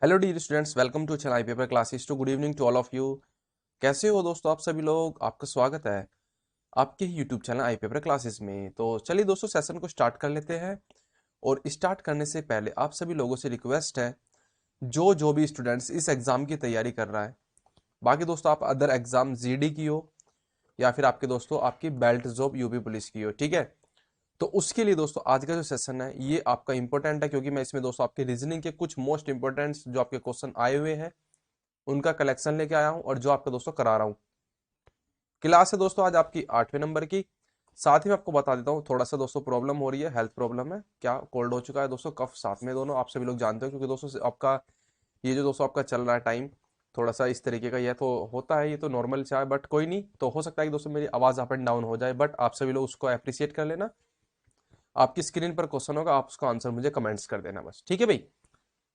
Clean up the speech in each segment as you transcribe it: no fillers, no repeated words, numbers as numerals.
Hello dear students, welcome to Chennai paper classes. To good evening to all of you. कैसे हो दोस्तों आप सभी लोग? आपका स्वागत है आपके ही YouTube channel I paper classes में। तो चलिए दोस्तों, सेशन को स्टार्ट कर लेते हैं। और स्टार्ट करने से पहले आप सभी लोगों से रिक्वेस्ट है, जो जो भी स्टूडेंट्स इस एग्जाम की तैयारी कर रहा है, बाकी दोस्तों आप अदर एग्जाम जीडी की हो या फिर आपके दोस्तों आपकी बेल्ट जॉब यूपी पुलिस की हो, ठीक है, तो उसके लिए दोस्तों आज का जो सेशन है ये आपका इंपॉर्टेंट है, क्योंकि मैं इसमें दोस्तों आपके रीजनिंग के कुछ मोस्ट इंपॉर्टेंट जो आपके क्वेश्चन आए हुए हैं उनका कलेक्शन लेके आया हूं और जो आपके दोस्तों करा रहा हूं। क्लास है दोस्तों आज आपकी 8वें नंबर की। साथ ही मैं आपको बता देता हूँ, थोड़ा सा दोस्तों प्रॉब्लम हो रही है, हेल्थ प्रॉब्लम है, क्या कोल्ड हो चुका है दोस्तों, कफ साथ में दोनों आप सभी लोग जानते हो, क्योंकि दोस्तों आपका ये जो दोस्तों आपका चल रहा है टाइम थोड़ा सा इस तरीके का, यह तो होता है, ये तो नॉर्मल सा है, बट कोई नहीं, तो हो सकता है कि दोस्तों मेरी आवाज़ अप एंड डाउन हो जाए, बट आप सभी लोग उसको अप्रिशिएट कर लेना। आपकी स्क्रीन पर क्वेश्चन होगा, आप उसका आंसर मुझे कमेंट्स कर देना बस, ठीक है भाई।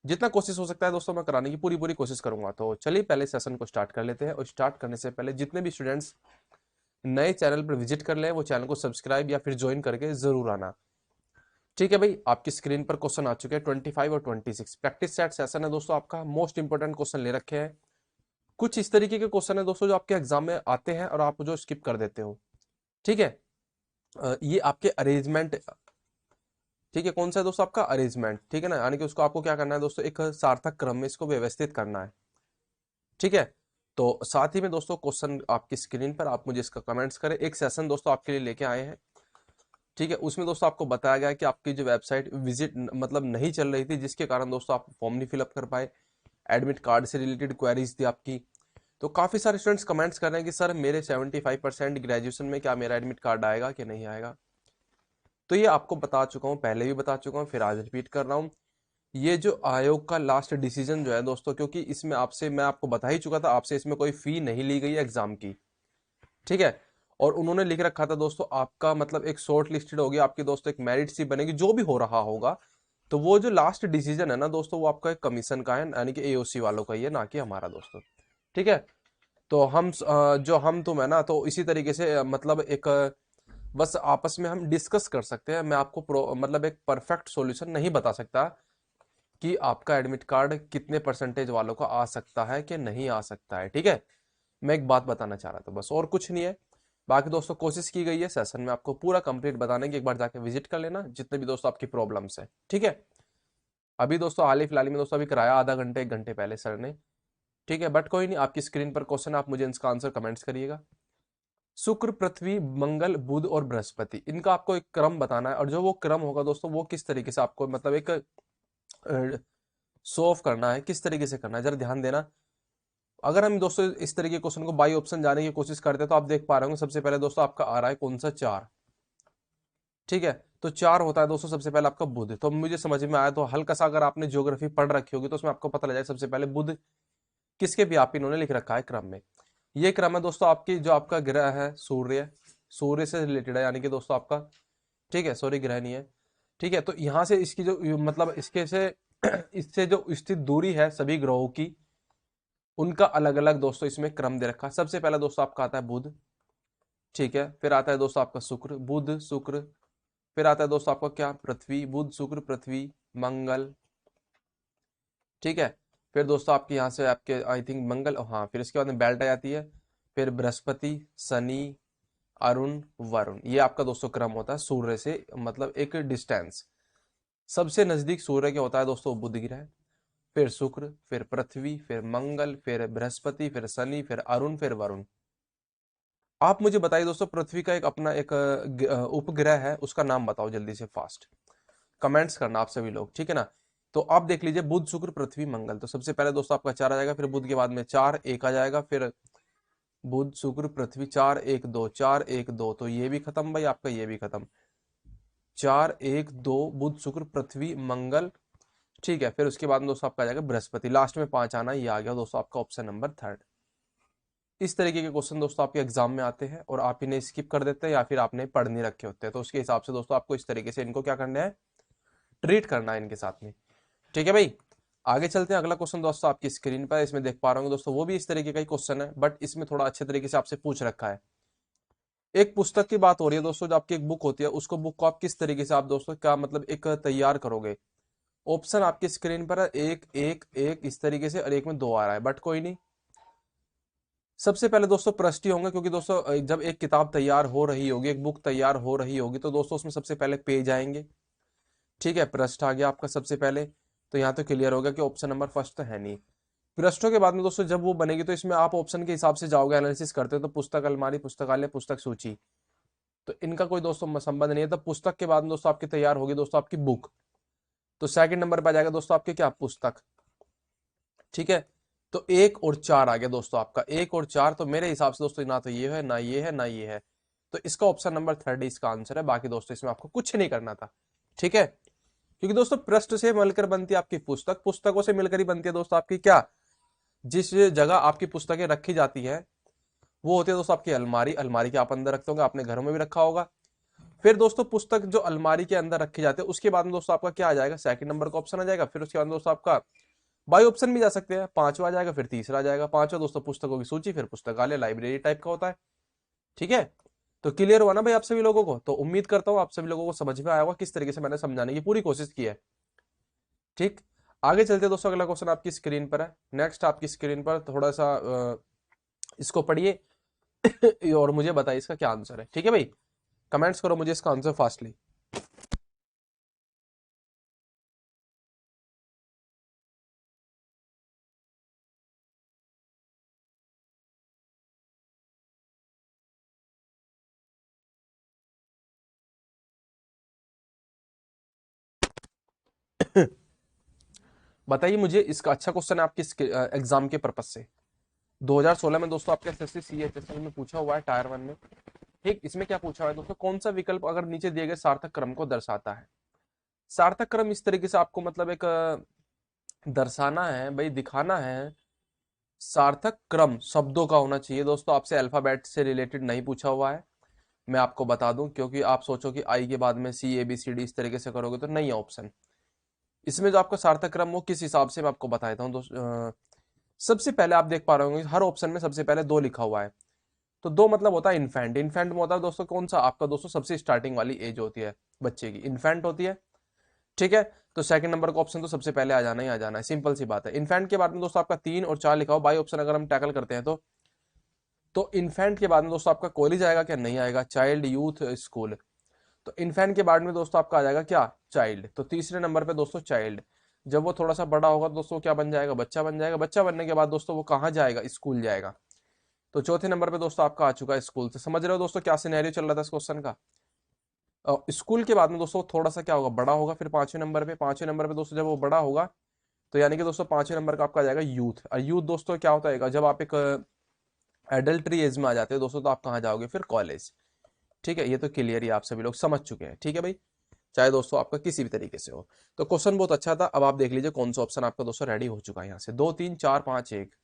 जितना कोशिश हो सकता है दोस्तों मैं कराने की पूरी पूरी कोशिश करूंगा। तो चलिए पहले सेशन को स्टार्ट कर लेते हैं, और स्टार्ट करने से पहले जितने भी स्टूडेंट्स नए चैनल पर विजिट कर ले वो चैनल को सब्सक्राइब या फिर ज्वाइन करके जरूर आना, ठीक है भाई। आपकी स्क्रीन पर क्वेश्चन आ चुके हैं 25 और 26, प्रैक्टिस सेट सेशन है दोस्तों, आपका मोस्ट इंपोर्टेंट क्वेश्चन ले रखे हैं। कुछ इस तरीके के क्वेश्चन है दोस्तों जो आपके एग्जाम में आते हैं और आप जो स्किप कर देते हो, ठीक है। ये आपके अरेंजमेंट, ठीक है, कौन सा है दोस्तों आपका अरेंजमेंट, ठीक है ना, यानी कि उसको आपको क्या करना है दोस्तों, एक सार्थक क्रम में इसको व्यवस्थित करना है, ठीक है। तो साथ ही में दोस्तों क्वेश्चन आपकी स्क्रीन पर, आप मुझे इसका कमेंट्स करें। एक सेशन दोस्तों आपके लिए लेके आए हैं, ठीक है, उसमें दोस्तों आपको बताया गया है कि आपकी जो वेबसाइट विजिट मतलब नहीं चल रही थी, जिसके कारण दोस्तों आप फॉर्म नहीं फिलअप कर पाए, एडमिट कार्ड से रिलेटेड क्वेरीज थी आपकी। तो काफी सारे स्टूडेंट्स कमेंट्स कर रहे हैं कि सर मेरे 75% ग्रेजुएशन में क्या मेरा एडमिट कार्ड आएगा कि नहीं आएगा। तो ये आपको बता चुका हूँ, पहले भी बता चुका हूँ, फिर आज रिपीट कर रहा हूँ। ये जो आयोग का लास्ट डिसीजन जो है दोस्तों, क्योंकि इसमें आपसे मैं आपको बता ही चुका था, आपसे इसमें कोई फी नहीं ली गई है एग्जाम की, ठीक है। और उन्होंने लिख रखा था दोस्तों, आपका मतलब एक शॉर्ट लिस्टेड होगी आपकी दोस्तों, एक मेरिट सी बनेगी, जो भी हो रहा होगा। तो वो जो लास्ट डिसीजन है ना दोस्तों, वो आपका एक कमीशन का है, यानी कि एओसी वालों का ही है, ना कि हमारा दोस्तों, ठीक है। तो हम जो हम तुम है ना, तो इसी तरीके से मतलब एक बस आपस में हम डिस्कस कर सकते हैं। मैं आपको मतलब एक परफेक्ट सॉल्यूशन नहीं बता सकता कि आपका एडमिट कार्ड कितने परसेंटेज वालों का आ सकता है कि नहीं आ सकता है, ठीक है। मैं एक बात बताना चाह रहा था बस, और कुछ नहीं है। बाकी दोस्तों कोशिश की गई है सेशन में आपको पूरा कंप्लीट बताने की, एक बार जाके विजिट कर लेना जितने भी दोस्तों आपकी प्रॉब्लम्स है, ठीक है। अभी दोस्तों हाल ही फिलहाल में दोस्तों अभी कराया आधा घंटे 1 घंटे पहले सर ने, ठीक है, बट कोई नहीं, आपकी स्क्रीन पर क्वेश्चन, आप मुझे इसका आंसर कमेंट्स करिएगा। शुक्र, पृथ्वी, मंगल, बुध और बृहस्पति, इनका आपको एक क्रम बताना है, और जो वो क्रम होगा दोस्तों वो किस तरीके से आपको मतलब एक शो ऑफ करना है, किस तरीके से करना है, जरा ध्यान देना। अगर हम दोस्तों इस तरीके के क्वेश्चन को बाई ऑप्शन जाने की कोशिश करते हैं, तो आप देख पा रहे होंगे सबसे पहले दोस्तों आपका आ रहा है कौन सा, 4, ठीक है। तो 4 होता है दोस्तों सबसे पहले आपका बुध, तो मुझे समझ में आया, तो हल्का सा अगर आपने ज्योग्राफी पढ़ रखी होगी तो उसमें आपको पता लग जाए सबसे पहले बुध किसके व्यापी इन्होंने लिख रखा है क्रम में। ये क्रम है दोस्तों आपकी, जो आपका ग्रह है सूर्य, सूर्य से रिलेटेड है, यानी कि दोस्तों आपका, ठीक है, सॉरी ग्रह नहीं है, ठीक है। तो यहाँ से इसकी जो मतलब इसके से इससे जो स्थित दूरी है सभी ग्रहों की, उनका अलग अलग दोस्तों इसमें क्रम दे रखा है। सबसे पहला दोस्तों आपका आता है बुध, ठीक है, फिर आता है दोस्तों आपका शुक्र, बुध शुक्र, फिर आता है दोस्तों आपका क्या, पृथ्वी, बुध शुक्र पृथ्वी मंगल, ठीक है। फिर दोस्तों आपके यहाँ से आपके आई थिंक मंगल, हाँ, फिर इसके बाद में बेल्ट आ जाती है, फिर बृहस्पति, शनि, अरुण, वरुण, ये आपका दोस्तों क्रम होता है सूर्य से मतलब एक डिस्टेंस। सबसे नजदीक सूर्य के होता है दोस्तों बुध ग्रह, फिर शुक्र, फिर पृथ्वी, फिर मंगल, फिर बृहस्पति, फिर शनि, फिर अरुण, फिर वरुण। आप मुझे बताइए दोस्तों, पृथ्वी का एक अपना एक उपग्रह है, उसका नाम बताओ जल्दी से, फास्ट कमेंट्स करना आप सभी लोग, ठीक है ना। तो आप देख लीजिए बुध शुक्र पृथ्वी मंगल, तो सबसे पहले दोस्तों आपका 4 आ जाएगा, फिर बुध के बाद में 4 1 आ जाएगा, फिर बुध शुक्र पृथ्वी 4 1 2 4 1 2, तो ये भी खत्म भाई आपका, ये भी खत्म, 4 1 2 बुध शुक्र पृथ्वी मंगल, ठीक है। फिर उसके बाद में दोस्तों आपका आ जाएगा बृहस्पति, लास्ट में 5 आना, ये आ गया दोस्तों आपका ऑप्शन नंबर 3। इस तरीके के क्वेश्चन दोस्तों आपके एग्जाम में आते हैं, और आप इन्हें स्किप कर देते हैं या फिर आपने पढ़ नहीं रखे होते हैं, तो उसके हिसाब से दोस्तों आपको इस तरीके से इनको क्या करना है, ट्रीट करना है इनके साथ में, ठीक है भाई। आगे चलते हैं, अगला क्वेश्चन दोस्तों आपकी स्क्रीन पर इसमें देख पा रहे होंगे दोस्तों, वो भी इस तरीके का ही क्वेश्चन है, बट इसमें थोड़ा अच्छे तरीके से आपसे पूछ रखा है। एक पुस्तक की बात हो रही है दोस्तों, जो आपकी एक बुक होती है, उसको बुक को आप किस तरीके से आप दोस्तों क्या मतलब एक तैयार करोगे, ऑप्शन आपकी स्क्रीन पर है, एक एक एक इस तरीके से, और एक में दो आ रहा है, बट कोई नहीं। सबसे पहले दोस्तों पृष्ठ ही होंगे, क्योंकि दोस्तों जब एक किताब तैयार हो रही होगी, एक बुक तैयार हो रही होगी, तो दोस्तों उसमें सबसे पहले पेज आएंगे। ठीक है, पृष्ठ आ गया आपका सबसे पहले। तो यहाँ तो क्लियर हो गया कि ऑप्शन नंबर फर्स्ट तो है नहीं। पृष्ठों के बाद में दोस्तों जब वो बनेगी, तो इसमें आप ऑप्शन के हिसाब से जाओगे, एनालिसिस करते हो, तो पुस्तक अलमारी, पुस्तकालय, पुस्तक सूची, तो इनका कोई दोस्तों संबंध नहीं है। तब पुस्तक के बाद में दोस्तों आपकी तैयार होगी दोस्तों आपकी बुक, तो सेकंड नंबर पर आ जाएगा दोस्तों आपके क्या, पुस्तक। ठीक है, तो एक और चार आ गया दोस्तों आपका, एक और चार, तो मेरे हिसाब से दोस्तों ना तो ये है, ना ये है, ना ये है, तो इसका ऑप्शन नंबर थर्ड इसका आंसर है। बाकी दोस्तों इसमें आपको कुछ नहीं करना था। ठीक है, क्योंकि दोस्तों पृष्ठ से मिलकर बनती है आपकी पुस्तक, पुस्तकों से मिलकर ही बनती है दोस्तों आपकी क्या, जिस जगह आपकी पुस्तकें रखी जाती है वो होती है दोस्तों आपकी अलमारी। अलमारी के आप अंदर रखते होंगे, आपने घरों में भी रखा होगा। फिर दोस्तों पुस्तक जो अलमारी के अंदर रखी जाती है, उसके बाद में दोस्तों आपका क्या आ जाएगा, सेकंड नंबर का ऑप्शन आ जाएगा। फिर उसके बाद दोस्तों आपका बाई ऑप्शन भी जा सकते हैं, पांचवा आ जाएगा, फिर तीसरा आ जाएगा। पांचवा दोस्तों पुस्तकों की सूची, फिर पुस्तकालय, लाइब्रेरी टाइप का होता है। ठीक है, तो क्लियर हुआ ना भाई आप सभी लोगों को? तो उम्मीद करता हूं आप सभी लोगों को समझ में आया होगा किस तरीके से मैंने समझाने की पूरी कोशिश की है। ठीक, आगे चलते दोस्तों, अगला क्वेश्चन आपकी स्क्रीन पर है। नेक्स्ट आपकी स्क्रीन पर थोड़ा सा इसको पढ़िए और मुझे बताइए इसका क्या आंसर है। ठीक है भाई, कमेंट्स करो मुझे इसका आंसर फास्टली। बताइए मुझे, इसका अच्छा क्वेश्चन है आपके एग्जाम के पर्पज से। 2016 में दोस्तों आपके एसएससी सीएचएसएल में पूछा हुआ है, टायर 1 में। ठीक, इसमें क्या पूछा हुआ है दोस्तों, कौन सा विकल्प अगर नीचे दिए गए सार्थक क्रम को दर्शाता है। सार्थक क्रम इस तरीके से आपको मतलब एक दर्शाना है भाई, दिखाना है। सार्थक क्रम शब्दों का होना चाहिए दोस्तों, आपसे अल्फाबेट से रिलेटेड नहीं पूछा हुआ है। मैं आपको बता दूं, क्योंकि आप सोचो कि आई के बाद में सी ए बी सी डी इस तरीके से करोगे तो नहीं है ऑप्शन। इसमें जो आपका सार्थक क्रम वो किस हिसाब से मैं आपको बताता हूँ दोस्तों। सबसे पहले आप देख पा रहे होंगे हर ऑप्शन में सबसे पहले दो लिखा हुआ है, तो दो मतलब होता है इन्फेंट। इन्फेंट में होता है दोस्तों कौन सा, आपका दोस्तों सबसे स्टार्टिंग वाली एज होती है बच्चे की, इन्फेंट होती है। ठीक है, तो सेकंड नंबर का ऑप्शन तो सबसे पहले आ जाना ही आ जाना है, सिंपल सी बात है। इन्फेंट के बाद में दोस्तों आपका तीन और चार लिखा हो, बाई ऑप्शन अगर हम टैकल करते हैं तो इन्फेंट के बाद में दोस्तों आपका कॉलेज आएगा क्या, नहीं आएगा, चाइल्ड यूथ स्कूल। तो इन्फेंट के बाद में दोस्तों आपका आ जाएगा क्या, चाइल्ड। तो तीसरे नंबर पे दोस्तों चाइल्ड। जब वो थोड़ा सा बड़ा होगा दोस्तों क्या बन जाएगा, बच्चा बन जाएगा। बच्चा बनने के बाद दोस्तों वो कहाँ जाएगा, स्कूल जाएगा। तो चौथे नंबर पे दोस्तों आपका आ चुका है स्कूल। तो समझ रहे हो दोस्तों क्या सिनेरियो चल रहा था इस क्वेश्चन का। स्कूल के बाद में दोस्तों थोड़ा सा क्या होगा, बड़ा होगा। फिर पांचवें नंबर पे दोस्तों जब वो बड़ा होगा, तो यानी कि दोस्तों पांचवें नंबर का आपका आ जाएगा यूथ। और यूथ दोस्तों क्या होता है, जब आप एक एडल्ट्री एज में आ जाते हो दोस्तों, तो आप कहाँ जाओगे, फिर कॉलेज। ठीक है, ये तो क्लियर ही आप सभी लोग समझ चुके हैं। ठीक है भाई, चाहे दोस्तों आपका किसी भी तरीके से हो। तो क्वेश्चन बहुत अच्छा था। अब आप देख लीजिए कौन सा ऑप्शन आपका दोस्तों रेडी हो चुका है। यहाँ से 2 3 4 5 1,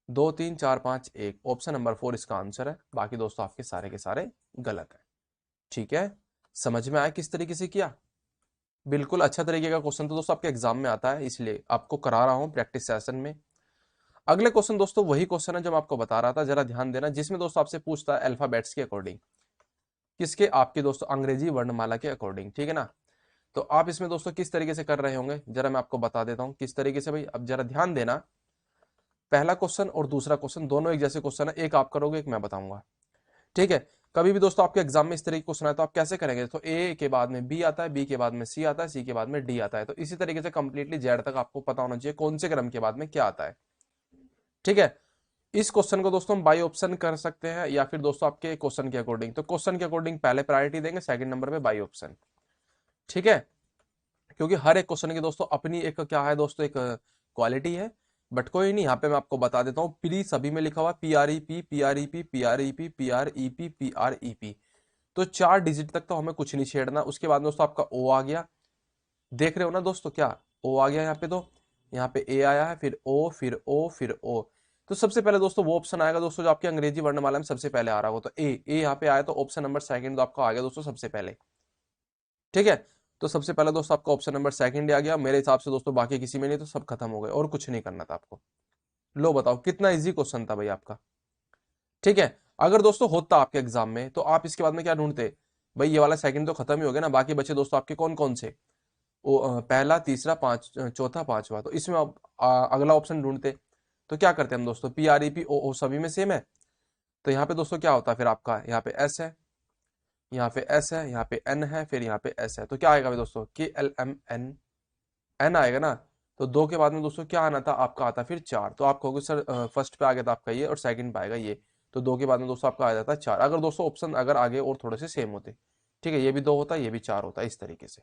2 3 4 5 1, ऑप्शन नंबर 4 इसका आंसर है। बाकी दोस्तों आपके सारे के सारे गलत है। ठीक है, समझ में आया किस तरीके से किया। बिल्कुल अच्छा तरीके का क्वेश्चन तो दोस्तों आपके एग्जाम में आता है, इसलिए आपको करा रहा हूं प्रैक्टिस सेशन में। अगले क्वेश्चन दोस्तों वही क्वेश्चन है जो मैं आपको बता रहा था, जरा ध्यान देना। जिसमें दोस्तों आपसे पूछता है अल्फाबेट्स के अकॉर्डिंग, किसके, आपके दोस्तों अंग्रेजी वर्णमाला के अकॉर्डिंग। ठीक है ना, तो आप इसमें दोस्तों किस तरीके से कर रहे होंगे, जरा मैं आपको बता देता हूं किस तरीके से भाई। अब जरा ध्यान देना, पहला क्वेश्चन और दूसरा क्वेश्चन दोनों एक जैसे क्वेश्चन है, एक आप करोगे एक मैं बताऊंगा। ठीक है, कभी भी दोस्तों आपके एग्जाम में इस तरीके क्वेश्चन आए तो आप कैसे करेंगे, तो ए के बाद में बी आता है, बी के बाद में सी आता है, सी के बाद में डी आता है। तो इसी तरीके से कंप्लीटली जेड तक आपको पता होना चाहिए कौन से क्रम के बाद में क्या आता है। ठीक है, इस क्वेश्चन को दोस्तों हम बाई ऑप्शन कर सकते हैं, या फिर दोस्तों आपके क्वेश्चन के अकॉर्डिंग। तो क्वेश्चन के अकॉर्डिंग पहले प्रायोरिटी देंगे, सेकंड नंबर पे बाई ऑप्शन। ठीक है, क्योंकि हर एक क्वेश्चन की दोस्तों अपनी एक क्या है दोस्तों, एक क्वालिटी है। बट कोई नहीं, यहाँ पे मैं आपको बता देता हूँ, प्री सभी में लिखा हुआ P R E P, P R E P, P R E P, P R E P, P R E P. तो 4 डिजिट तक तो हमें कुछ नहीं छेड़ना। उसके बाद दोस्तों आपका ओ आ गया, देख रहे हो ना दोस्तों, क्या ओ आ गया यहाँ पे। तो यहाँ पे ए आया है, फिर ओ, फिर ओ, फिर ओ। तो सबसे पहले दोस्तों वो ऑप्शन आएगा दोस्तों जो आपके अंग्रेजी वर्णमाला में सबसे पहले आ रहा हो, तो ए यहाँ पे आया, तो ऑप्शन नंबर सेकंड तो आपका आ गया दोस्तों सबसे पहले। ठीक है, तो सबसे पहले दोस्तों आपका ऑप्शन नंबर सेकंड आ गया मेरे हिसाब से दोस्तों। बाकी किसी में नहीं, तो सब खत्म हो गए और कुछ नहीं करना था आपको। लो बताओ कितना इजी क्वेश्चन था भाई आपका। ठीक है, अगर दोस्तों होता आपके एग्जाम में, तो आप इसके बाद में क्या ढूंढते भाई, ये वाला सेकंड तो खत्म ही हो गया ना, बाकी बचे दोस्तों आपके कौन कौन से, पहला, तीसरा, चौथा, पांचवा। तो इसमें अब अगला ऑप्शन ढूंढते। तो क्या करते हैं हम दोस्तों, P R E P O O सभी में सेम है। तो यहाँ पे दोस्तों क्या होता है फिर आपका, यहाँ पे एस है, यहाँ पे एस है, यहाँ पे एन है, फिर यहाँ पे एस है। तो क्या आएगा भाई दोस्तों, के एल एम एन, एन आएगा ना। तो दो के बाद में दोस्तों क्या आना था आपका, आता फिर चार। तो आप कहोगे सर फर्स्ट पे आ गया था आपका ये और सेकंड पे आएगा ये। तो दो के बाद में दोस्तों आपका आ जाता है चार, अगर दोस्तों ऑप्शन अगर आगे और थोड़े से सेम होते। ठीक है, ये भी दो होता है, ये भी चार होता है, इस तरीके से।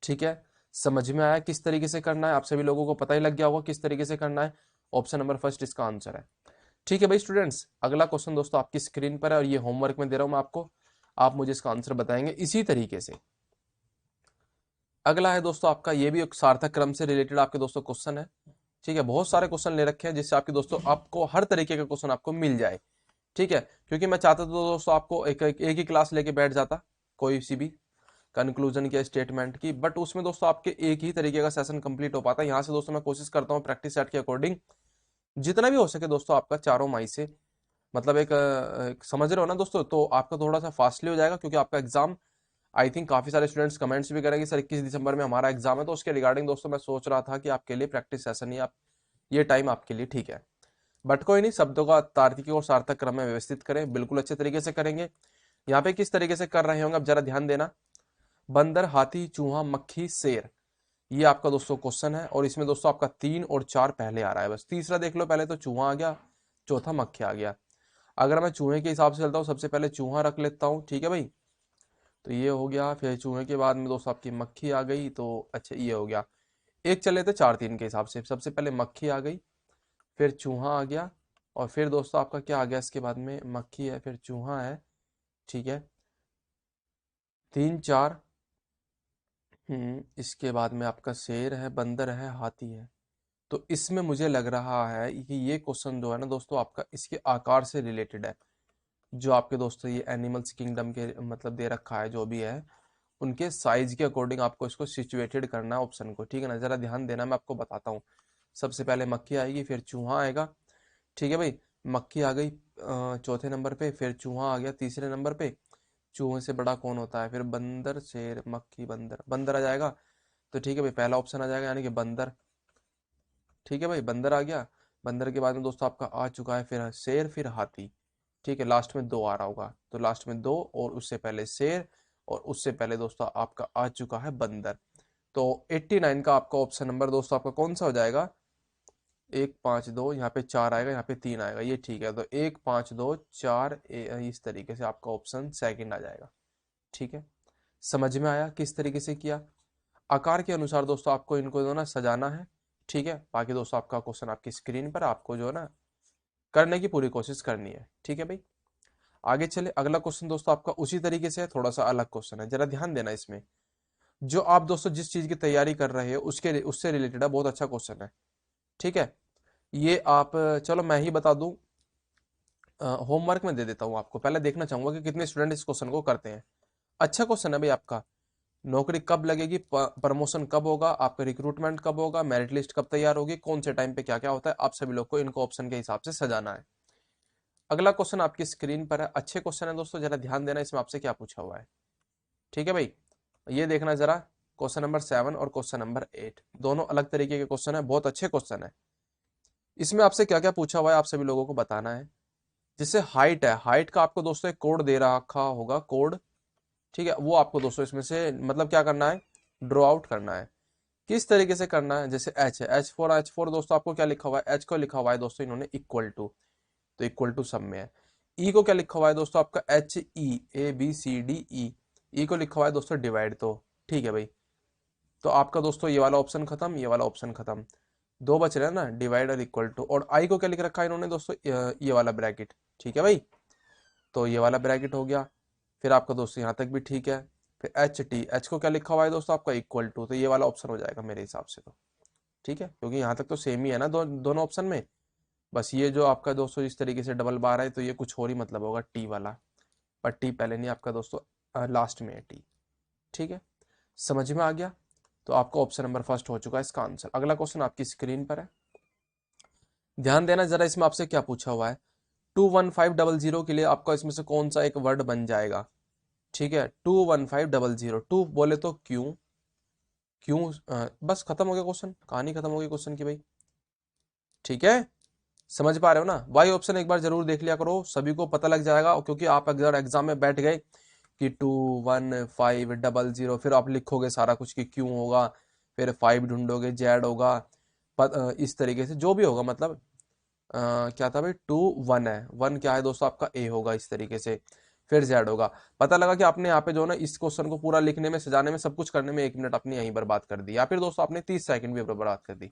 ठीक है, समझ में आया किस तरीके से करना है, आप सभी लोगों को पता ही लग गया होगा किस तरीके से करना है। ऑप्शन नंबर फर्स्ट इसका आंसर है। ठीक है भाई स्टूडेंट्स, अगला क्वेश्चन दोस्तों आपकी स्क्रीन पर है और ये होमवर्क में दे रहा हूं मैं आपको। आप मुझे इसका आंसर बताएंगे इसी तरीके से। अगला है दोस्तों आपका, ये भी एक सार्थक क्रम से रिलेटेड आपके दोस्तों क्वेश्चन है। ठीक है, बहुत सारे क्वेश्चन ले रखे हैं जिससे आपके दोस्तों आपको हर तरीके का क्वेश्चन आपको मिल जाए। ठीक है, क्योंकि मैं चाहता था तो दोस्तों आपको एक ही क्लास लेके बैठ जाता, कोई सी भी कंक्लूजन की स्टेटमेंट की, बट उसमें दोस्तों आपके एक ही तरीके का सेशन कंप्लीट हो पाता है। यहाँ से दोस्तों मैं कोशिश करता हूँ प्रैक्टिस सेट के अकॉर्डिंग जितना भी हो सके दोस्तों आपका चारों माई से, मतलब एक समझ रहे हो ना दोस्तों, तो आपका थोड़ा सा फास्टली हो जाएगा क्योंकि आपका एग्जाम, आई थिंक काफी सारे स्टूडेंट्स कमेंट्स भी करेंगे सर 21 दिसंबर में हमारा एग्जाम है। तो उसके रिगार्डिंग दोस्तों मैं सोच रहा था कि आपके लिए प्रैक्टिस सेशन ही आप, ये टाइम आपके लिए ठीक है। बट कोई नहीं, शब्दों का तार्किक और सार्थक क्रम में व्यवस्थित करें, बिल्कुल अच्छे तरीके से करेंगे। यहाँ पे किस तरीके से कर रहे होंगे अब जरा ध्यान देना। बंदर, हाथी, चूहा, मक्खी, शेर, ये आपका दोस्तों क्वेश्चन है और इसमें दोस्तों आपका 3 और 4 पहले आ रहा है, बस तीसरा देख लो पहले। तो चूहा आ गया, चौथा मक्खी आ गया। अगर मैं चूहे के हिसाब से चलता हूँ, सबसे पहले चूहा रख लेता हूँ, ठीक है भाई। तो ये हो गया, फिर चूहे के बाद में दोस्तों आपकी मक्खी आ गई, तो अच्छा ये हो गया। एक चले थे 4 3 के हिसाब से, सबसे पहले मक्खी आ गई, फिर चूहा आ गया, और फिर दोस्तों आपका क्या आ गया इसके बाद में, मक्खी है फिर चूहा है। ठीक है, 3 4। इसके बाद में आपका शेर है, बंदर है, हाथी है। तो इसमें मुझे लग रहा है कि ये क्वेश्चन जो है ना दोस्तों आपका इसके आकार से रिलेटेड है। जो आपके दोस्तों ये एनिमल्स किंगडम के मतलब दे रखा है जो भी है, उनके साइज के अकॉर्डिंग आपको इसको सिचुएटेड करना है ऑप्शन को। ठीक है ना, जरा ध्यान देना, मैं आपको बताता हूँ। सबसे पहले मक्खी आएगी, फिर चूहा आएगा। ठीक है भाई, मक्खी आ गई चौथे नंबर पे, फिर चूहा आ गया तीसरे नंबर पे। चूहे से बड़ा कौन होता है, फिर बंदर, शेर, मक्खी, बंदर, बंदर आ जाएगा। तो ठीक है भाई, पहला ऑप्शन आ जाएगा यानी कि बंदर। ठीक है भाई, बंदर आ गया। बंदर के बाद में दोस्तों आपका आ चुका है फिर शेर, फिर हाथी। ठीक है, लास्ट में दो आ रहा होगा, तो लास्ट में दो, और उससे पहले शेर, और उससे पहले दोस्तों आपका आ चुका है बंदर। तो 89 का आपका ऑप्शन नंबर दोस्तों आपका कौन सा हो जाएगा, 1 5 2, यहाँ पे 4 आएगा, यहाँ पे 3 आएगा, ये ठीक है। तो 1 5 2 4 इस तरीके से आपका ऑप्शन सेकंड आ जाएगा। ठीक है, समझ में आया किस तरीके से किया। आकार के अनुसार दोस्तों आपको इनको जो है ना सजाना है। ठीक है, बाकी दोस्तों आपका क्वेश्चन आपकी स्क्रीन पर, आपको जो है ना करने की पूरी कोशिश करनी है। ठीक है भाई, आगे चले। अगला क्वेश्चन दोस्तों आपका उसी तरीके से है, थोड़ा सा अलग क्वेश्चन है, जरा ध्यान देना इसमें। जो आप दोस्तों जिस चीज की तैयारी कर रहे हो उसके उससे रिलेटेड है, बहुत अच्छा क्वेश्चन है। ठीक है, ये आप, चलो मैं ही बता दूं, होमवर्क में दे देता हूं आपको। पहले देखना चाहूंगा कि कितने स्टूडेंट इस क्वेश्चन को करते हैं। अच्छा क्वेश्चन है भाई आपका। नौकरी कब लगेगी, प्रमोशन कब होगा, आपका रिक्रूटमेंट कब होगा, मेरिट लिस्ट कब तैयार होगी, कौन से टाइम पे क्या क्या होता है, आप सभी लोग को इनको ऑप्शन के हिसाब से सजाना है। अगला क्वेश्चन आपकी स्क्रीन पर है, अच्छे क्वेश्चन है दोस्तों, जरा ध्यान देना इसमें आपसे क्या पूछा हुआ है। ठीक है भाई, ये देखना जरा, क्वेश्चन नंबर 7 और क्वेश्चन नंबर 8 दोनों अलग तरीके के क्वेश्चन है, बहुत अच्छे क्वेश्चन है। इसमें आपसे क्या क्या पूछा हुआ है आप सभी लोगों को बताना है। जैसे हाइट है, हाइट का आपको दोस्तों एक कोड दे रखा होगा, कोड। ठीक है, वो आपको दोस्तों इसमें से मतलब क्या करना है, ड्रॉ आउट करना है। किस तरीके से करना है, जैसे एच है, एच फोर दोस्तों आपको क्या लिखा हुआ है, एच को लिखा हुआ है दोस्तों इन्होंने इक्वल टू, तो इक्वल टू सब में है। ई को क्या लिखा हुआ है दोस्तों आपका, एच ई, ABCDE, ई को लिखा हुआ है दोस्तों डिवाइड। तो ठीक है भाई, तो आपका दोस्तों ये वाला ऑप्शन खत्म, ये वाला ऑप्शन खत्म, दो बच रहे हैं ना, डिवाइड और इक्वल टू। और आई को क्या लिख रखा है इन्होंने दोस्तों, ये वाला ब्रैकेट। ठीक है भाई, तो ये वाला ब्रैकेट हो गया। फिर आपका दोस्तों यहाँ तक भी ठीक है। फिर एच को क्या लिखा हुआ है दोस्तों आपका, इक्वल टू, तो ये वाला ऑप्शन हो जाएगा मेरे हिसाब से तो। ठीक है, क्योंकि यहाँ तक तो सेम ही है ना दोनों ऑप्शन में। बस ये जो आपका दोस्तों इस तरीके से डबल बार है, तो ये कुछ और ही मतलब होगा टी वाला, पर टी पहले नहीं, आपका दोस्तों लास्ट में है टी। ठीक है, समझ में आ गया। तो आपका ऑप्शन नंबर फर्स्ट हो चुका है इसका आंसर। अगला क्वेश्चन आपकी स्क्रीन पर है, ध्यान देना जरा, इसमें आपसे क्या पूछा हुआ है। 21500 के लिए आपका इसमें से कौन सा एक वर्ड बन जाएगा। ठीक है, 21500, टू बोले तो क्यों, क्यों बस खत्म हो गया क्वेश्चन, कहानी खत्म हो गई क्वेश्चन की भाई। ठीक है, समझ पा रहे हो ना। वाई ऑप्शन एक बार जरूर देख लिया करो, सभी को पता लग जाएगा। और क्योंकि आप अगर एग्जाम में बैठ गए कि 21500 फिर आप लिखोगे सारा कुछ कि क्यों होगा, फिर 5 ढूंढोगे, जेड होगा, इस तरीके से जो भी होगा, मतलब क्या था भाई, 2 1 है, 1 क्या है दोस्तों आपका ए होगा, इस तरीके से फिर जेड होगा। पता लगा कि आपने यहाँ पे जो है ना इस क्वेश्चन को पूरा लिखने में, सजाने में, सब कुछ करने में 1 मिनट अपनी यहीं बर्बाद कर दी, या फिर दोस्तों आपने 30 सेकंड भी बर्बाद कर दी।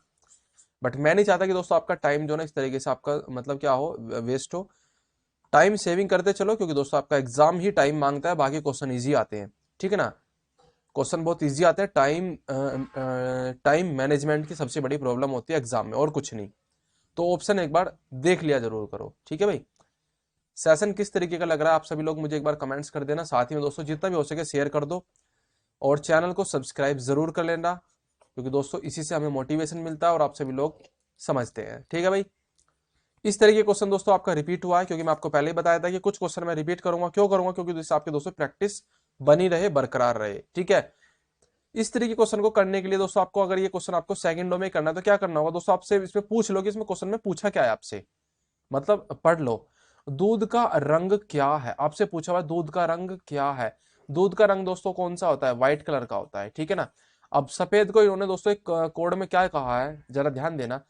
बट मैं नहीं चाहता कि दोस्तों आपका टाइम जो ना इस तरीके से आपका मतलब क्या हो, वेस्ट हो। टाइम सेविंग करते चलो, क्योंकि दोस्तों आपका एग्जाम ही टाइम मांगता है, बाकी क्वेश्चन इजी आते हैं। ठीक है ना, क्वेश्चन बहुत इजी आते हैं। टाइम मैनेजमेंट की सबसे बड़ी प्रॉब्लम होती है एग्जाम में, और कुछ नहीं। तो ऑप्शन एक बार देख लिया जरूर करो। ठीक है भाई, सेशन किस तरीके का लग रहा है आप सभी लोग मुझे एक बार कमेंट्स कर देना। साथ ही में दोस्तों जितना भी हो सके शेयर कर दो, और चैनल को सब्सक्राइब जरूर कर लेना, क्योंकि दोस्तों इसी से हमें मोटिवेशन मिलता है और आप सभी लोग समझते हैं। ठीक है भाई, इस तरीके क्वेश्चन दोस्तों आपका रिपीट हुआ है, क्योंकि मैं आपको पहले ही बताया था कि कुछ क्वेश्चन मैं रिपीट करूंगा। क्यों करूंगा, क्योंकि जिससे आपके दोस्तों प्रैक्टिस बनी रहे, बरकरार रहे। ठीक है, इस तरीके क्वेश्चन को करने के लिए दोस्तों आपको, अगर ये क्वेश्चन आपको सेकंडों में करना है तो क्या करना होगा दोस्तों, आपसे इसमें पूछ लो कि इसमें क्वेश्चन में पूछा क्या है आपसे, मतलब पढ़ लो। दूध का रंग क्या है, आपसे पूछा हुआ दूध का रंग क्या है। दूध का रंग दोस्तों कौन सा होता है, व्हाइट कलर का होता है। ठीक है ना। अब सफेद को इन्होंने दोस्तों एक कोड में क्या कहा है, जरा ध्यान देना।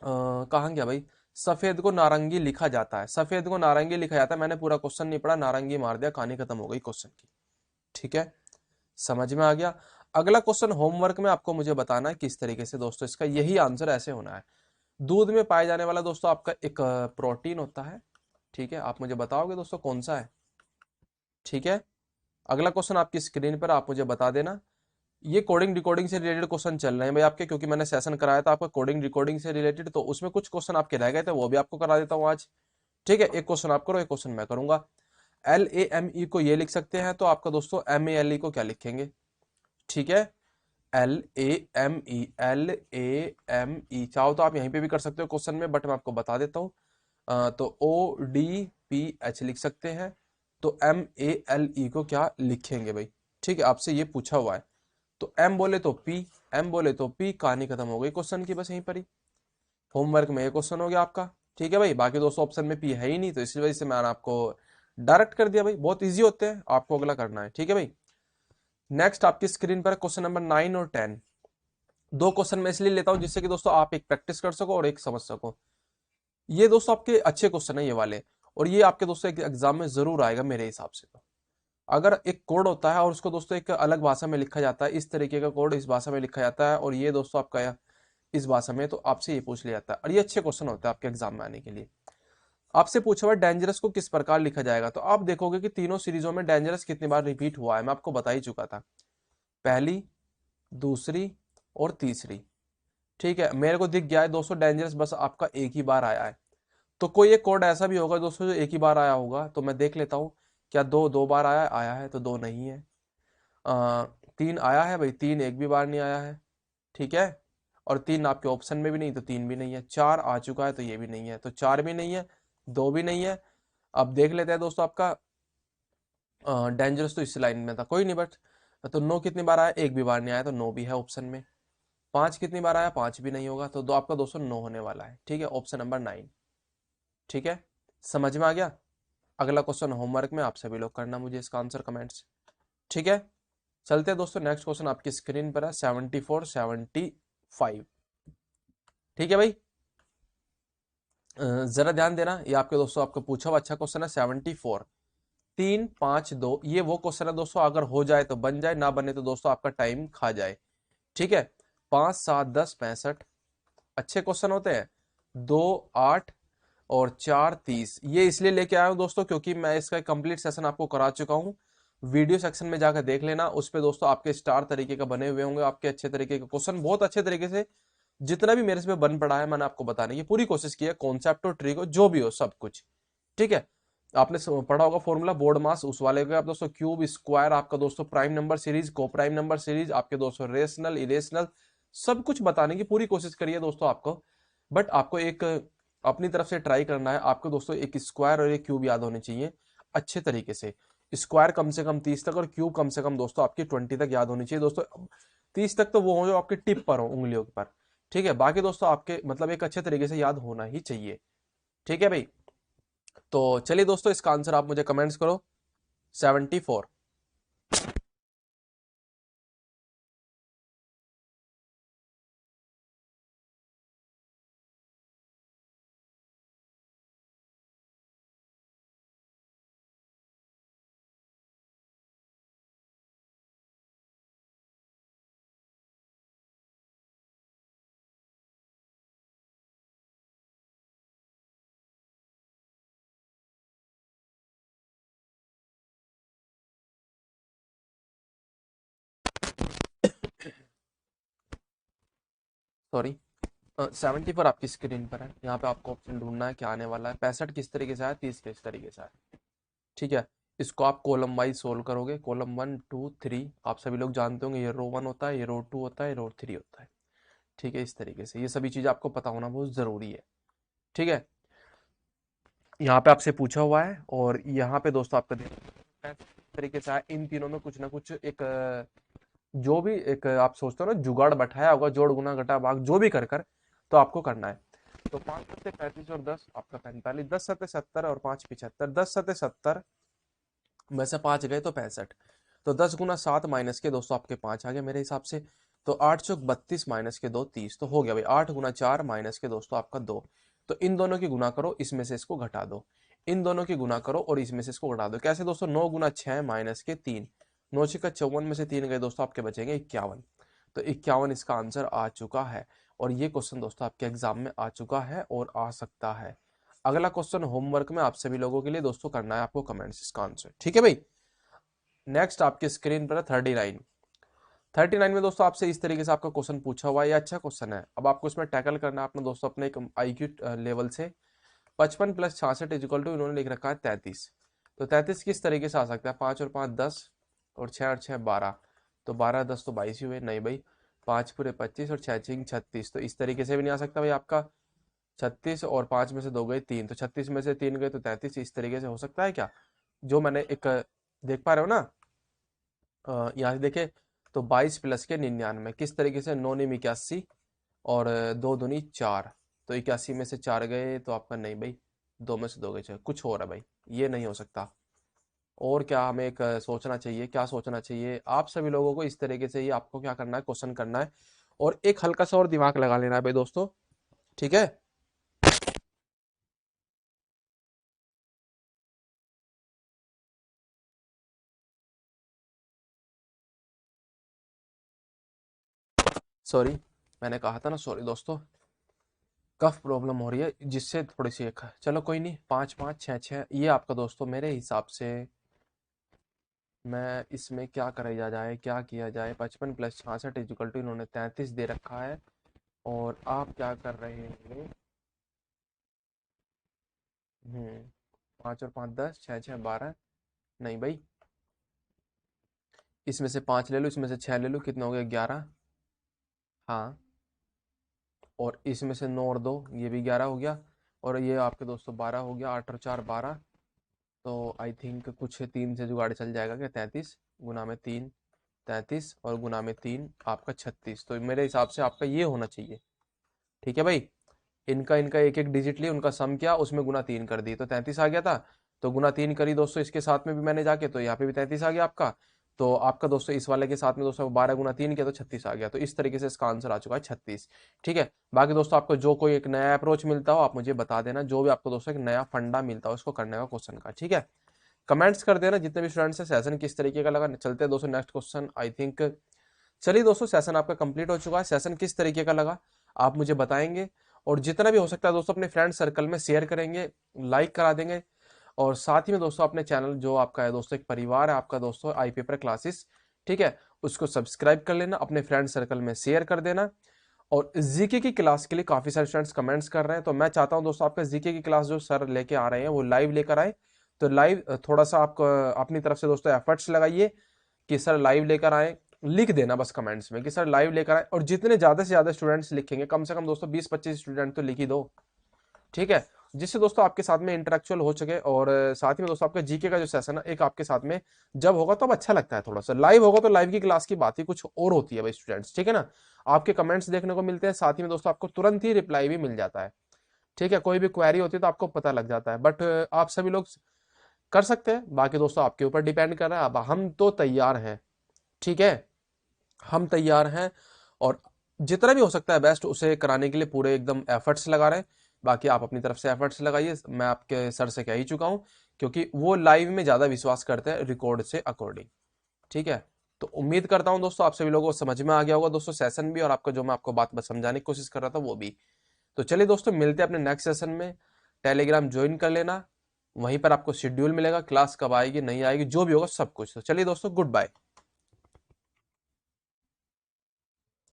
कहाँ गया भाई, सफेद को नारंगी लिखा जाता है, सफेद को नारंगी लिखा जाता है। मैंने पूरा क्वेश्चन नहीं पढ़ा, नारंगी मार दिया, कहानी खत्म हो गई क्वेश्चन की। ठीक है, समझ में आ गया। अगला क्वेश्चन होमवर्क में आपको मुझे बताना है किस तरीके से दोस्तों इसका यही आंसर ऐसे होना है। दूध में पाए जाने वाला दोस्तों आपका एक प्रोटीन होता है। ठीक है, आप मुझे बताओगे दोस्तों कौन सा है। ठीक है, अगला क्वेश्चन आपकी स्क्रीन पर, आप मुझे बता देना। ये कोडिंग डिकोडिंग से रिलेटेड क्वेश्चन चल रहे हैं भाई आपके, क्योंकि मैंने सेशन कराया था आपका कोडिंग डिकोडिंग से रिलेटेड, तो उसमें कुछ क्वेश्चन आपके रह गए थे, वो भी आपको करा देता हूँ आज। ठीक है, एक क्वेश्चन आप करो, एक क्वेश्चन मैं करूंगा। LAME को ये लिख सकते हैं, तो आपका दोस्तों MALE को क्या लिखेंगे। ठीक है, LAME चाहो तो आप यहीं पे भी कर सकते हो क्वेश्चन में, बट मैं आपको बता देता हूँ। तो ODPH लिख सकते हैं, तो MALE को क्या लिखेंगे भाई। ठीक है, आपसे ये पूछा हुआ है। तो M बोले तो P, M बोले तो P, कहानी खत्म हो गई क्वेश्चन की, बस यहीं पर ही। होमवर्क में ये क्वेश्चन हो गया आपका। ठीक है भाई, बाकी दोस्तों ऑप्शन में P है ही नहीं, तो इसी वजह से मैंने आपको डायरेक्ट कर दिया भाई। बहुत इजी होते हैं, आपको अगला करना है। ठीक है भाई, नेक्स्ट आपकी स्क्रीन पर क्वेश्चन नंबर 9 और 10। दो क्वेश्चन मैं इसलिए लेता हूं जिससे कि दोस्तों आप एक प्रैक्टिस कर सको और एक समझ सको। ये दोस्तों आपके अच्छे क्वेश्चन है ये वाले, और ये आपके दोस्तों एक एग्जाम में जरूर आएगा मेरे हिसाब से। तो अगर एक कोड होता है और उसको दोस्तों एक अलग भाषा में लिखा जाता है, इस तरीके का कोड इस भाषा में लिखा जाता है, और ये दोस्तों आपका इस भाषा में, तो आपसे ये पूछ लिया जाता है, और ये अच्छे क्वेश्चन होता है आपके एग्जाम में आने के लिए। आपसे पूछा हुआ डेंजरस को किस प्रकार लिखा जाएगा, तो आप देखोगे कि तीनों सीरीजों में डेंजरस कितनी बार रिपीट हुआ है, मैं आपको बता ही चुका था। पहली, दूसरी और तीसरी। ठीक है, मेरे को दिख गया है दोस्तों डेंजरस बस आपका एक ही बार आया है। तो कोई एक कोड ऐसा भी होगा दोस्तों जो एक ही बार आया होगा, तो मैं देख लेता हूँ। क्या दो दो बार आया आया है, तो दो नहीं है। आ, तीन आया है भाई, तीन एक भी बार नहीं आया है। ठीक है, और तीन आपके ऑप्शन में भी नहीं, तो तीन भी नहीं है। चार आ चुका है, तो ये भी नहीं है, तो चार भी नहीं है, दो भी नहीं है। अब देख लेते हैं दोस्तों आपका डेंजरस तो इस लाइन में था, कोई नहीं, बट तो नो कितनी बार आया, एक भी बार नहीं आया, तो नो भी है ऑप्शन में। पांच कितनी बार आया, पांच भी नहीं होगा, तो दो आपका दोस्तों नो होने वाला है। ठीक है, ऑप्शन नंबर 9। ठीक है, समझ में आ गया। अगला क्वेश्चन होमवर्क में आप सभी लोग करना मुझे इसका आंसर कमेंट्स। ठीक है, चलते हैं दोस्तों, नेक्स्ट क्वेश्चन आपकी स्क्रीन पर है 74 75। ठीक है भाई, जरा ध्यान देना, ये आपके दोस्तों आपको पूछा हुआ अच्छा क्वेश्चन है। 74, 3 5 2, ये वो क्वेश्चन है दोस्तों, अगर हो जाए तो बन जाए, ना बने तो दोस्तों आपका टाइम खा जाए। ठीक है, 5 7 10 65 अच्छे क्वेश्चन होते हैं। 2 8 और 4 30, ये इसलिए लेके आया हूं दोस्तों क्योंकि मैं इसका कंप्लीट सेशन आपको करा चुका हूं। वीडियो सेक्शन में जाकर देख लेना, उस पे दोस्तों आपके स्टार तरीके का बने हुए होंगे, आपके अच्छे तरीके के क्वेश्चन, बहुत अच्छे तरीके से जितना भी मेरे से बन पड़ा है मैंने आपको बताने की पूरी कोशिश की है, कॉन्सेप्ट और ट्रिक जो भी हो सब कुछ। ठीक है, आपने पढ़ा होगा फॉर्मूला बोर्ड मास, उस वाले का आप दोस्तों क्यूब स्क्वायर, आपका दोस्तों प्राइम नंबर सीरीज, को प्राइम नंबर सीरीज, आपके दोस्तों रेशनल इरेशनल, सब कुछ बताने की पूरी कोशिश करिए दोस्तों आपको। बट आपको एक अपनी तरफ से ट्राई करना है, आपको दोस्तों एक स्क्वायर और एक क्यूब याद होने चाहिए अच्छे तरीके से। स्क्वायर कम से कम 30 तक और क्यूब कम से कम दोस्तों आपकी 20 तक याद होनी चाहिए दोस्तों। 30 तक तो वो हो जो आपके टिप पर हो, उंगलियों पर। ठीक है, बाकी दोस्तों आपके मतलब एक अच्छे तरीके से याद होना ही चाहिए। ठीक है भाई, तो चलिए दोस्तों इसका आंसर आप मुझे कमेंट्स करो। 74। सॉरी, 74 आपकी स्क्रीन पर है। यहाँ पे आपको ऑप्शन ढूंढना है क्या आने वाला है। 65 किस तरीके से है, 30 किस तरीके से है। ठीक है, इसको आप कॉलम वाइज सोल्व करोगे। कॉलम 1 2 3 आप सभी लोग जानते होंगे, ये रो 1 होता है, ये रो 2 होता है, ये रो 3 होता है। ठीक है, इस तरीके से ये सभी चीज़ आपको पता होना बहुत ज़रूरी है। ठीक है, यहाँ पे आपसे पूछा हुआ है और यहाँ पे दोस्तों आपका इस तरीके से है। इन तीनों में कुछ ना कुछ एक जो भी एक आप सोचते हो ना जुगाड़ बैठाया होगा, जोड़ गुना घटा भाग जो भी कर कर तो आपको करना है। तो 5 सत्ते 35 और 10 आपका 45, 10 सत्ते 70 और 5 75, 10 सत्ते 70 में से 5 गए तो 65। तो 10 गुना 7 माइनस के दोस्तों आपके 5 आ गया मेरे हिसाब से। तो 8 चौक 32 माइनस के 2 30, तो हो गया भाई 8 गुना 4 माइनस के दोस्तों आपका 2। तो इन दोनों की गुना करो, इसमें से इसको घटा दो। इन दोनों की गुना करो और इसमें से इसको घटा दो। कैसे दोस्तों, 9 गुना 6 माइनस के 3, 9 छक्का 54 में से 3 गए दोस्तों आपके बचेंगे 51। तो 51 इसका आंसर आ चुका है और ये क्वेश्चन दोस्तों आपके एग्जाम में आ चुका है और आ सकता है। अगला क्वेश्चन होमवर्क में आप सभी लोगों के लिए दोस्तों करना है आपको कमेंट्स इसका आंसर। ठीक है भाई, नेक्स्ट आपके स्क्रीन पर 39। 39 में दोस्तों आपसे इस तरीके से आपका क्वेश्चन पूछा हुआ है। ये अच्छा क्वेश्चन है। अब आपको इसमें टैकल करना है अपना दोस्तों अपने एक आईक्यू लेवल से। 55 प्लस 66 इजिकल टू इन्होंने लिख रखा है 33। तो 33 किस तरीके से आ सकता है, 5 और 5 10 और 6 और 6 12। तो 12 10 तो 22 ही हुए, नहीं भाई। 5 पूरे 25 और 6 6 36, तो इस तरीके से भी नहीं आ सकता भाई आपका। 36 और 5 में से 2 गए 3, तो 36 में से 3 गए तो 33, इस तरीके से हो सकता है क्या। जो मैंने एक देख पा रहे हो ना, यहाँ से देखे तो 22 प्लस के 99 किस तरीके से, 9 निम 81 और 2 दूनी 4। तो 81 में से 4 गए तो आपका नहीं भाई, 2 में से 2 गए 6, कुछ हो रहा है भाई, ये नहीं हो सकता। और क्या हमें एक सोचना चाहिए, क्या सोचना चाहिए आप सभी लोगों को। इस तरीके से ही आपको क्या करना है, क्वेश्चन करना है और एक हल्का सा और दिमाग लगा लेना है भाई दोस्तों। ठीक है, सॉरी, मैंने कहा था ना, सॉरी दोस्तों, कफ प्रॉब्लम हो रही है जिससे थोड़ी सी एक, चलो कोई नहीं। 5 5 6 6 ये आपका दोस्तों मेरे हिसाब से, मैं इसमें क्या किया जाए, क्या किया जाए। 55 प्लस 66 इजिकल टू इन्होंने 33 दे रखा है और आप क्या कर रहे हैं। 5 और 5 10, 6 6 12, नहीं भाई, इसमें से 5 ले लो, इसमें से 6 ले लो, कितना हो गया 11। हाँ, और इसमें से 9 और 2 ये भी 11 हो गया। और ये आपके दोस्तों 12 हो गया, 8 और 4 12। तो आई थिंक कुछ 3 से जुगाड़ चल जाएगा क्या, 33 गुना में 3 33 और गुना में 3 आपका 36। तो मेरे हिसाब से आपका ये होना चाहिए। ठीक है भाई, इनका इनका एक एक डिजिट लिए, उनका सम किया, उसमें गुना 3 कर दी तो 33 आ गया था। तो गुना 3 करी दोस्तों इसके साथ में भी मैंने जाके, तो यहाँ पे भी 33 आ गया आपका। तो आपका दोस्तों इस वाले के साथ में दोस्तों 12 गुना 3 किया तो 36 आ गया। तो इस तरीके से इसका आंसर आ चुका है 36। ठीक है, बाकी दोस्तों आपको जो कोई एक नया अप्रोच मिलता हो आप मुझे बता देना, जो भी आपको दोस्तों एक नया फंडा मिलता हो इसको करने का क्वेश्चन का। ठीक है, कमेंट्स कर देना जितने भी स्टूडेंट्स हैं, सेशन किस तरीके का लगा। चलते हैं दोस्तों नेक्स्ट क्वेश्चन आई थिंक। चलिए दोस्तों, सेशन आपका कंप्लीट हो चुका है। सेशन किस तरीके का लगा आप मुझे बताएंगे और जितना भी हो सकता है दोस्तों अपने फ्रेंड सर्कल में शेयर करेंगे, लाइक करा देंगे। और साथ ही में दोस्तों अपने चैनल जो आपका है दोस्तों, एक परिवार है आपका दोस्तों आई पेपर क्लासेस, ठीक है, उसको सब्सक्राइब कर लेना, अपने फ्रेंड सर्कल में शेयर कर देना। और जीके की क्लास के लिए काफी सारे स्टूडेंट्स कमेंट्स कर रहे हैं, तो मैं चाहता हूं दोस्तों आपका जीके की क्लास जो सर लेके आ रहे हैं वो लाइव लेकर आए। तो लाइव थोड़ा सा आप अपनी तरफ से दोस्तों एफर्ट्स लगाइए कि सर लाइव लेकर आए। लिख देना बस कमेंट्स में कि सर लाइव लेकर आए, और जितने ज्यादा से ज्यादा स्टूडेंट्स लिखेंगे, कम से कम दोस्तों 20 25 स्टूडेंट तो लिख ही दो। ठीक है, जिससे दोस्तों आपके साथ में इंटरेक्चुअल हो सके, और साथ ही में दोस्तों आपका जीके का जो सेशन है एक आपके साथ में जब होगा तो अब अच्छा लगता है। थोड़ा सा लाइव होगा तो लाइव की क्लास की बात ही कुछ और होती है भाई स्टूडेंट्स, ठीक है ना। आपके कमेंट्स देखने को मिलते हैं, साथ ही में दोस्तों आपको तुरंत ही रिप्लाई भी मिल जाता है, ठीक है। कोई भी क्वेरी होती है तो आपको पता लग जाता है। बट आप सभी लोग कर सकते हैं, बाकी दोस्तों आपके ऊपर डिपेंड कर रहा है। अब हम तो तैयार हैं, ठीक है, हम तैयार हैं, और जितना भी हो सकता है बेस्ट उसे कराने के लिए पूरे एकदम एफर्ट्स लगा रहे हैं। बाकी आप अपनी तरफ से एफर्ट्स लगाइए, मैं आपके सर से कह ही चुका हूं, क्योंकि वो लाइव में ज्यादा विश्वास करते हैं रिकॉर्ड से अकॉर्डिंग, ठीक है। तो उम्मीद करता हूं दोस्तों आप सभी लोगों को समझ में आ गया होगा दोस्तों, सेशन भी और आपका जो मैं आपको बात समझाने की कोशिश कर रहा था वो भी। तो चलिए दोस्तों मिलते हैं अपने नेक्स्ट सेशन में। टेलीग्राम ज्वाइन कर लेना, वहीं पर आपको शेड्यूल मिलेगा, क्लास कब आएगी नहीं आएगी जो भी होगा सब कुछ। तो चलिए दोस्तों, गुड बाय।